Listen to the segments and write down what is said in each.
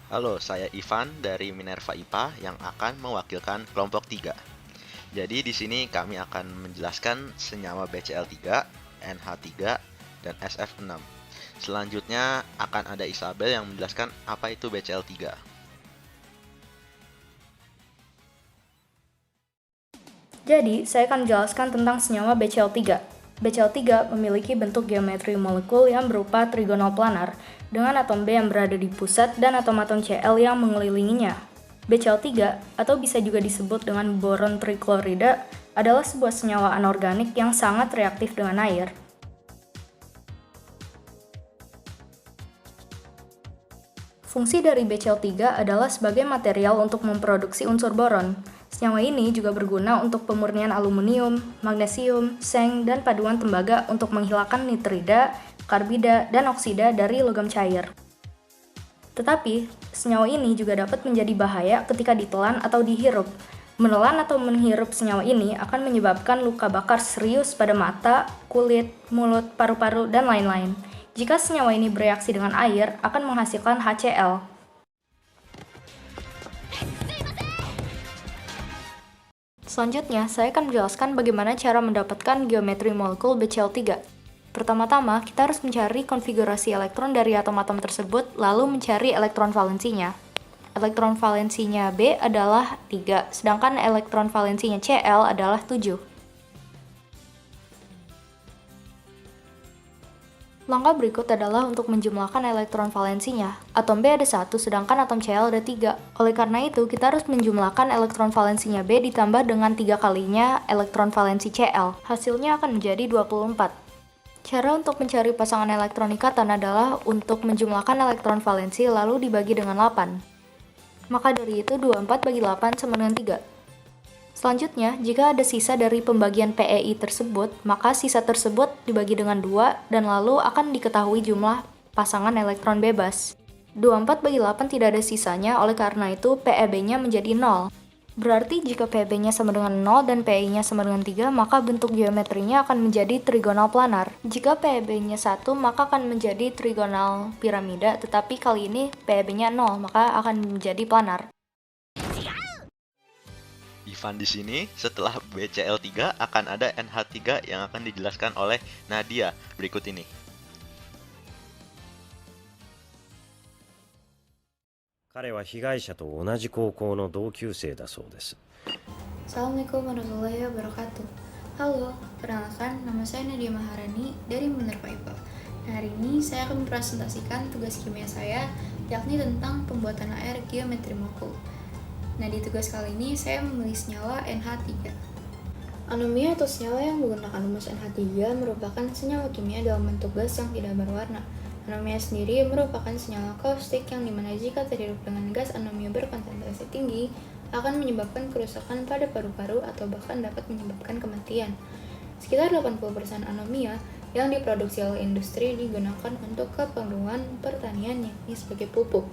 Halo, saya Ivan dari Minerva IPA yang akan mewakilkan kelompok 3. Jadi di sini kami akan menjelaskan senyawa BCl3, NH3, dan SF6. Selanjutnya akan ada Isabel yang menjelaskan apa itu BCl3. Jadi, saya akan menjelaskan tentang senyawa BCl3. BCl3 memiliki bentuk geometri molekul yang berupa trigonal planar, dengan atom B yang berada di pusat dan atom-atom Cl yang mengelilinginya. BCl3, atau bisa juga disebut dengan boron triklorida, adalah sebuah senyawa anorganik yang sangat reaktif dengan air. Fungsi dari BCl3 adalah sebagai material untuk memproduksi unsur boron. Senyawa ini juga berguna untuk pemurnian aluminium, magnesium, seng, dan paduan tembaga untuk menghilangkan nitrida, karbida, dan oksida dari logam cair. Tetapi, senyawa ini juga dapat menjadi bahaya ketika ditelan atau dihirup. Menelan atau menghirup senyawa ini akan menyebabkan luka bakar serius pada mata, kulit, mulut, paru-paru, dan lain-lain. Jika senyawa ini bereaksi dengan air, akan menghasilkan HCl. Selanjutnya, saya akan menjelaskan bagaimana cara mendapatkan geometri molekul BCl3. Pertama-tama, kita harus mencari konfigurasi elektron dari atom-atom tersebut, lalu mencari elektron valensinya. Elektron valensinya B adalah 3, sedangkan elektron valensinya Cl adalah 7. Langkah berikut adalah untuk menjumlahkan elektron valensinya. Atom B ada 1, sedangkan atom Cl ada 3. Oleh karena itu, kita harus menjumlahkan elektron valensinya B ditambah dengan 3 kalinya elektron valensi Cl. Hasilnya akan menjadi 24. Cara untuk mencari pasangan elektron ikatan adalah untuk menjumlahkan elektron valensi lalu dibagi dengan 8. Maka dari itu, 24 bagi 8 sama dengan 3. Selanjutnya, jika ada sisa dari pembagian PEI tersebut, maka sisa tersebut dibagi dengan 2 dan lalu akan diketahui jumlah pasangan elektron bebas. 24 bagi 8 tidak ada sisanya, oleh karena itu PEB-nya menjadi 0. Berarti jika PEB-nya sama dengan 0 dan PEI-nya sama dengan 3, maka bentuk geometrinya akan menjadi trigonal planar. Jika PEB-nya 1, maka akan menjadi trigonal piramida, tetapi kali ini PEB-nya 0, maka akan menjadi planar. Ivan di sini setelah BCl3 akan ada NH3 yang akan dijelaskan oleh Nadia berikut ini. Assalamualaikum warahmatullahi wabarakatuh. Halo, perkenalkan nama saya Nadia Maharani dari Minerva IPA. Hari ini saya akan mempresentasikan tugas kimia saya, yakni tentang pembuatan air geometri molekul. Nah, di tugas kali ini saya memilih senyawa NH3. Anomia atau senyawa yang menggunakan rumus NH3 merupakan senyawa kimia dalam bentuk gas yang tidak berwarna. Anomia sendiri merupakan senyawa kaustik yang dimana jika terhirup dengan gas anomia berkonsentrasi tinggi akan menyebabkan kerusakan pada paru-paru atau bahkan dapat menyebabkan kematian. Sekitar 80% anomia yang diproduksi oleh industri digunakan untuk keperluan pertanian yakni sebagai pupuk.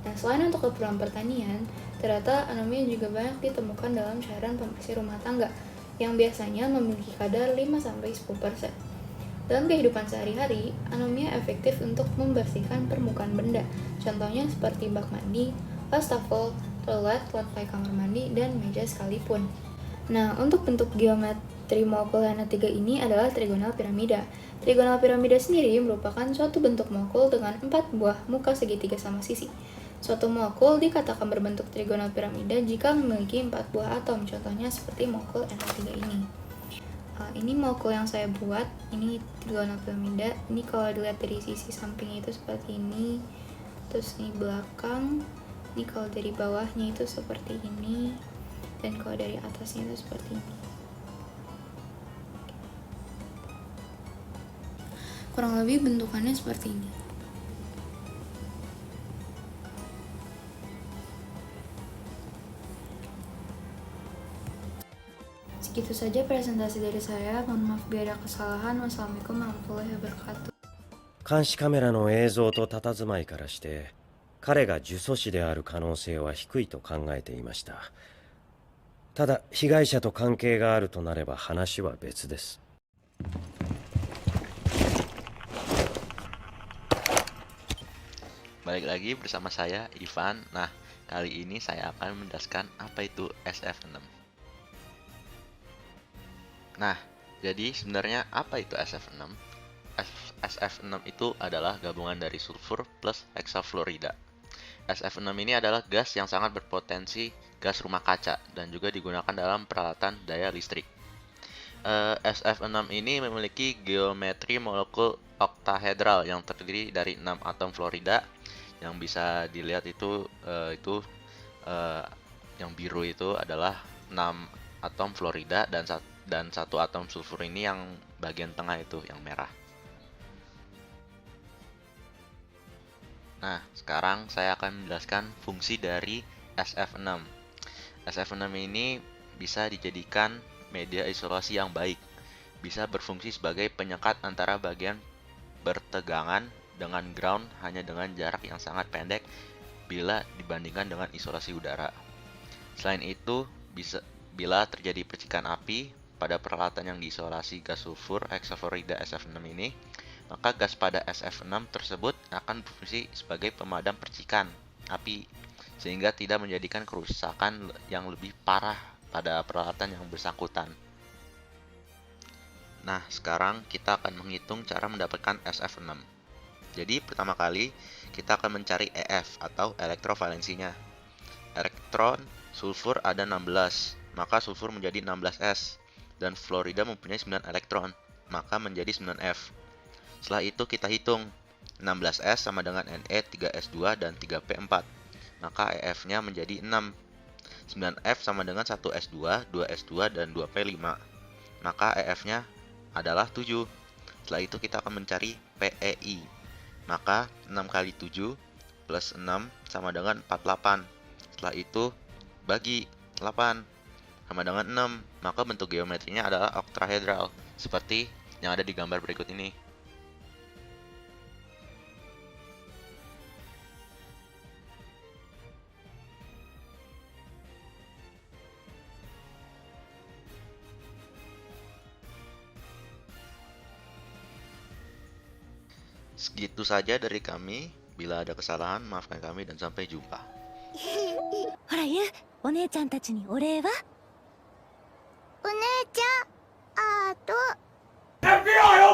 Nah, selain untuk keperluan pertanian, ternyata anomia juga banyak ditemukan dalam cairan pembersih rumah tangga yang biasanya memiliki kadar 5-10%. Dalam kehidupan sehari-hari, anomia efektif untuk membersihkan permukaan benda, contohnya seperti bak mandi, wastafel, toilet, lantai kamar mandi, dan meja sekalipun. Nah, untuk bentuk geometri molekul NH3 ini adalah trigonal piramida. Trigonal piramida sendiri merupakan suatu bentuk molekul dengan 4 buah muka segitiga sama sisi. Suatu molekul dikatakan berbentuk trigonal piramida jika memiliki 4 buah atom, contohnya seperti molekul NH3 ini. Ini molekul yang saya buat, ini trigonal piramida. Ini kalau dilihat dari sisi sampingnya itu seperti ini, terus ini belakang, ini kalau dari bawahnya itu seperti ini, dan kalau dari atasnya itu seperti ini. Kurang lebih bentukannya seperti ini. Segitu saja presentasi dari saya. Mohon maaf bila ada kesalahan. Wassalamualaikum warahmatullahi wabarakatuh. 監視カメラの映像と佇まいからして彼が呪詛師である可能性は低いと考えていました。ただ被害者と関係があるとなれば話は別です。Balik lagi bersama saya, Ivan. Nah, kali ini saya akan menjelaskan apa itu SF6. Nah, jadi sebenarnya apa itu SF6? SF6 itu adalah gabungan dari sulfur plus hexafluorida. SF6 ini adalah gas yang sangat berpotensi gas rumah kaca dan juga digunakan dalam peralatan daya listrik. SF6 ini memiliki geometri molekul oktahedral yang terdiri dari 6 atom fluorida. Yang bisa dilihat itu yang biru itu adalah 6 atom fluorida dan satu atom sulfur ini yang bagian tengah itu yang merah. Nah, sekarang saya akan menjelaskan fungsi dari SF6. SF6 ini bisa dijadikan media isolasi yang baik. Bisa berfungsi sebagai penyekat antara bagian bertegangan dengan ground hanya dengan jarak yang sangat pendek bila dibandingkan dengan isolasi udara. Selain itu, bila terjadi percikan api pada peralatan yang diisolasi gas sulfur hexafluorida SF6 ini, maka gas pada SF6 tersebut akan berfungsi sebagai pemadam percikan api sehingga tidak menjadikan kerusakan yang lebih parah pada peralatan yang bersangkutan. Nah, sekarang kita akan menghitung cara mendapatkan SF6. Jadi, pertama kali kita akan mencari EF atau elektrovalensinya. Elektron sulfur ada 16, maka sulfur menjadi 16S dan fluorida mempunyai 9 elektron, maka menjadi 9F. Setelah itu kita hitung 16S sama dengan Ne 3S2 dan 3P4, maka EF-nya menjadi 6. 9F sama dengan 1S2, 2S2 dan 2P5, maka EF-nya adalah 7. Setelah itu kita akan mencari PEI, maka 6 kali 7 plus 6 sama dengan 48. Setelah itu bagi 8 sama dengan 6, maka bentuk geometrinya adalah oktahedral seperti yang ada di gambar berikut ini. Segitu saja dari kami. Bila ada kesalahan, maafkan kami dan sampai jumpa. ほらユウ、お姉ちゃんたちにお礼は？お姉ちゃん、あと。 FBI